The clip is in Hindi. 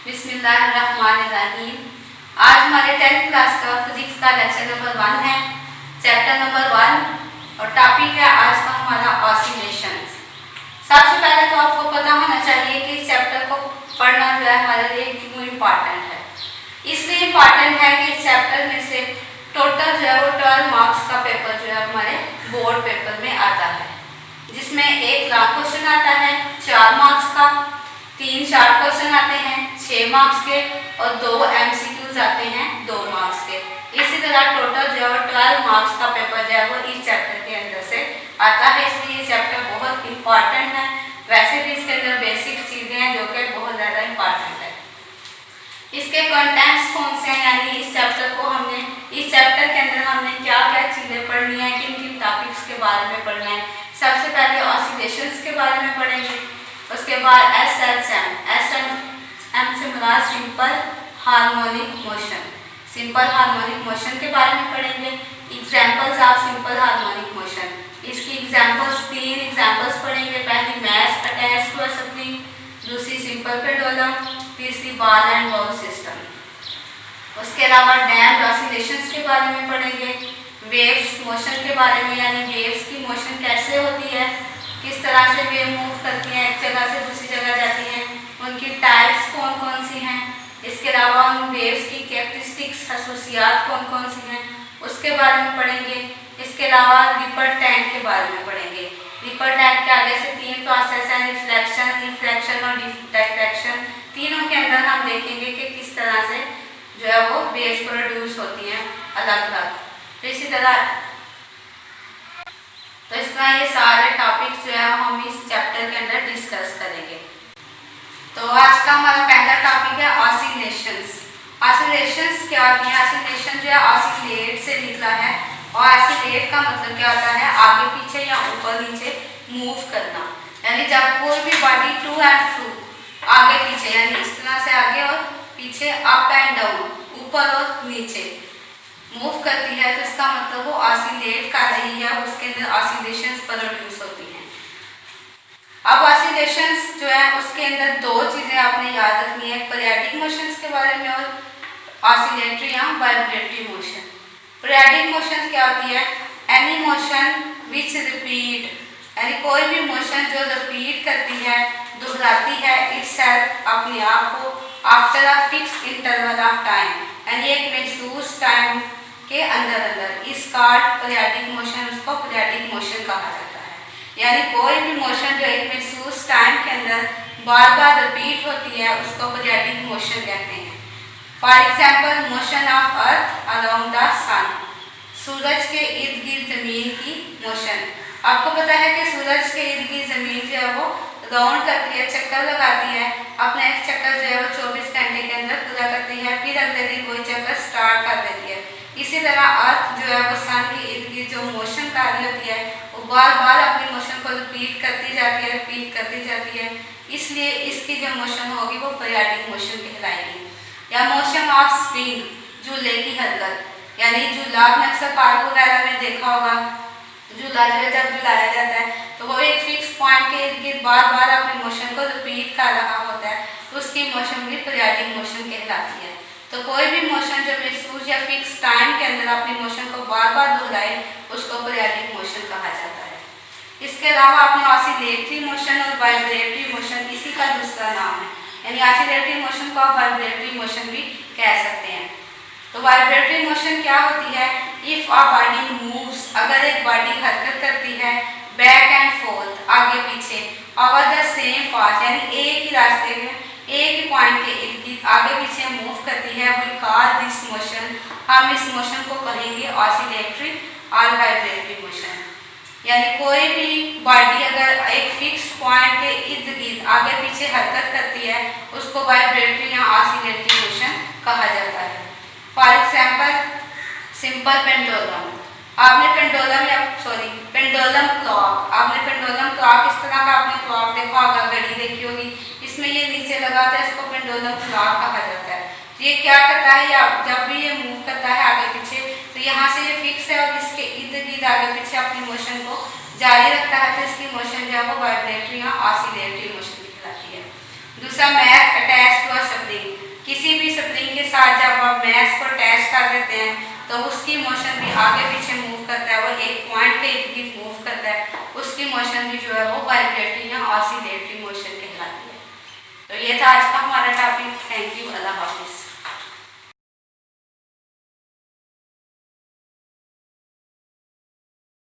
बिस्मिल्लाहिर्रहमानिर्रहीम। आज हमारे 10th क्लास का फिजिक्स का लेक्चर नंबर 1 है, चैप्टर नंबर 1 और टॉपिक है आज का हमारा ऑसिलेशंस। सबसे पहले तो आपको पता होना चाहिए कि इस चैप्टर को पढ़ना जो है हमारे लिए क्यों इम्पॉर्टेंट है। इसलिए इम्पॉर्टेंट है कि इस चैप्टर में से टोटल जो है वो 12 मार्क्स का पेपर जो है हमारे बोर्ड पेपर में आता है, जिसमें एक लॉन्ग क्वेश्चन आता है 4 मार्क्स का, 3 शॉर्ट क्वेश्चन आते हैं 6 मार्क्स के और 2 MCQs आते हैं 2 मार्क्स के। इसी तरह टोटल जो है 12 मार्क्स का पेपर जो है वो इस चैप्टर के अंदर से आता है, इसलिए ये चैप्टर बहुत इंपॉर्टेंट है। वैसे भी इसके अंदर बेसिक चीज़ें हैं जो कि बहुत ज़्यादा इंपॉर्टेंट है। इसके कंटेंट्स कौन से हैं, यानी इस चैप्टर के अंदर हमने क्या क्या चीज़ें पढ़नी है, किन किन टॉपिक्स के बारे में पढ़ना है। सबसे पहले ऑसिलेशंस के बारे में पढ़ेंगे, उसके बाद SHM से मुराद simple harmonic motion, simple harmonic motion के बारे में पढ़ेंगे। Examples of simple harmonic motion, इसकी एग्जांपल्स 3 एग्जांपल्स पढ़ेंगे। पहली mass attached to a spring, दूसरी सिंपल पेंडुलम, तीसरी बॉल एंड बाउल सिस्टम। उसके अलावा डैम्प्ड ऑसिलेशंस के बारे में पढ़ेंगे, वेव्स मोशन के बारे में, यानी वेव्स की मोशन कैसे होती है, किस तरह से वेव मूव करती हैं, एक जगह से दूसरी जगह जाती हैं, उनकी टाइप्स कौन कौन सी हैं। इसके अलावा उन वेव्स की कैरेक्टरिस्टिक्स खसूसियात कौन कौन सी हैं, उसके बारे में पढ़ेंगे। इसके अलावा रिपल टैंक के बारे में पढ़ेंगे। रिपल टैंक के आगे से 3 प्रोसेस हैं, रिफ्लेक्शन और डिफ्रैक्शन। तीनों के अंदर हम देखेंगे कि किस तरह से जो है वो वेव्स प्रोड्यूस होती हैं अलग अलग। तो इसी तरह ये सारे टॉपिक्स जो है हम इस चैप्टर के अंदर डिस्कस करेंगे। तो आज का हमारा पहला टॉपिक है ऑसिलेशंस। ऑसिलेशंस क्या होती है? ऑसिलेशन जो है ऑसिलेट से निकला है, और ऑसिलेट का मतलब क्या होता है? आगे पीछे या ऊपर नीचे मूव करना, यानी जब कोई भी बॉडी टू एंड फ्रो, आगे पीछे यानी इस तरह से आगे और पीछे, अप एंड डाउन, ऊपर और नीचे मूव करती है, तो इसका मतलब वो ऑसिलेट कर रही है, उसके अंदर ऑसिलेशंस प्रोड्यूस होती हैं। अब ऑसिलेशंस जो है उसके अंदर 2 चीज़ें आपने याद रखनी है, पीरियडिक मोशंस के बारे में और ऑसिलेटरी या वाइब्रेटरी मोशन। पीरियडिक मोशन क्या होती है? एनी मोशन विच रिपीट, यानी कोई भी मोशन जो रिपीट करती है, दोहराती है इटसेल्फ, अपने आप को, after a fix interval of time, यानी एक महसूस टाइम के अंदर इस कार्ड पीरियडिक मोशन, उसको पीरियडिक मोशन कहा जाता है। यानी कोई भी मोशन जो एक महसूस टाइम के अंदर बार बार रिपीट होती है, उसको पीरियडिक मोशन कहते हैं। For example motion of earth around the sun, सूरज के इर्द गिर्द जमीन की मोशन। आपको पता है कि सूरज के इर्द गिर्द जमीन जो है वो राउंड करती है, चक्कर लगाती है, अपना एक चक्कर जो है वो 24 घंटे के अंदर पूरा करती है, फिर अगले दिन वही चक्कर स्टार्ट कर देती है। इसी तरह अर्थ जो है वो सन के इर्द गिर्द जो मोशन कार्य होती है, वो बार बार अपनी मोशन को रिपीट करती जाती है, इसलिए इसकी जो मोशन होगी वो पीरियडिक मोशन कहलाएगी। या मोशन ऑफ स्प्रिंग, झूले की हरकत, यानी झूला आपने अक्सर पार्क वगैरह में देखा होगा, झूला जो है जब झुलाया जाता है तो वो एक फिक्स पॉइंट के इर्द गिर्द बार बार अपनी मोशन को रिपीट कर रहा होता है, तो उसकी मोशन भी पीरियडिक मोशन कहलाती है। तो कोई भी मोशन जो महसूस या फिक्स टाइम के अंदर अपनी मोशन को बार बार दोहराए, उसको पीरियडिक मोशन कहा जाता है। इसके अलावा अपने ऑसिलेटरी मोशन और वाइब्रेटरी मोशन इसी का दूसरा नाम है, यानी ऑसिलेटरी मोशन को आप वाइब्रेटरी मोशन भी कह सकते हैं। तो वाइब्रेटरी मोशन क्या होती है? इफ अ बॉडी मूव्स, अगर एक बॉडी हरकत करती है, बैक एंड फोर्थ, आगे पीछे, ओवर द सेम पाथ, यानी एक ही रास्ते में एक ही पॉइंट के इर्द गिर्द आगे पीछे मूव करती है, वी कॉल दिस मोशन, हम इस मोशन को कहेंगे ऑसिलेटरी और वाइब्रेटरी मोशन। यानी कोई भी बॉडी अगर एक फिक्स पॉइंट के इर्द गिर्द आगे पीछे हरकत करती है, उसको वाइब्रेटरी या ऑसिलेटरी मोशन कहा जाता है। फॉर एग्जाम्पल सिंपल पेंडुलम, आपने पेंडुलम क्लॉक, आपने पेंडुलम क्लॉक इस तरह का आपने क्लॉक देखा होगा, घड़ी देखी होगी, इसमें ये नीचे लगाता है, इसको पेंडुलम क्लॉक कहा जाता है। तो ये क्या करता है, या जब भी ये मूव करता है आगे पीछे, तो यहाँ से ये फिक्स है और इसके इर्द गिर्द आगे पीछे अपनी मोशन को जारी रखता है, तो इसकी मोशन जो है वो वाइब्रेटरी या ऑसिलेटरी मोशन कहलाती है। दूसरा mass attached to a spring, कर देते हैं तो उसकी मोशन भी आगे पीछे मूव करता है, वो एक पॉइंट पे इतनी मूव करता है, उसकी मोशन भी जो है वो वाइब्रेटरी या ऑसिलेटरी मोशन कहलाती है। तो ये था आज का हमारा टॉपिक।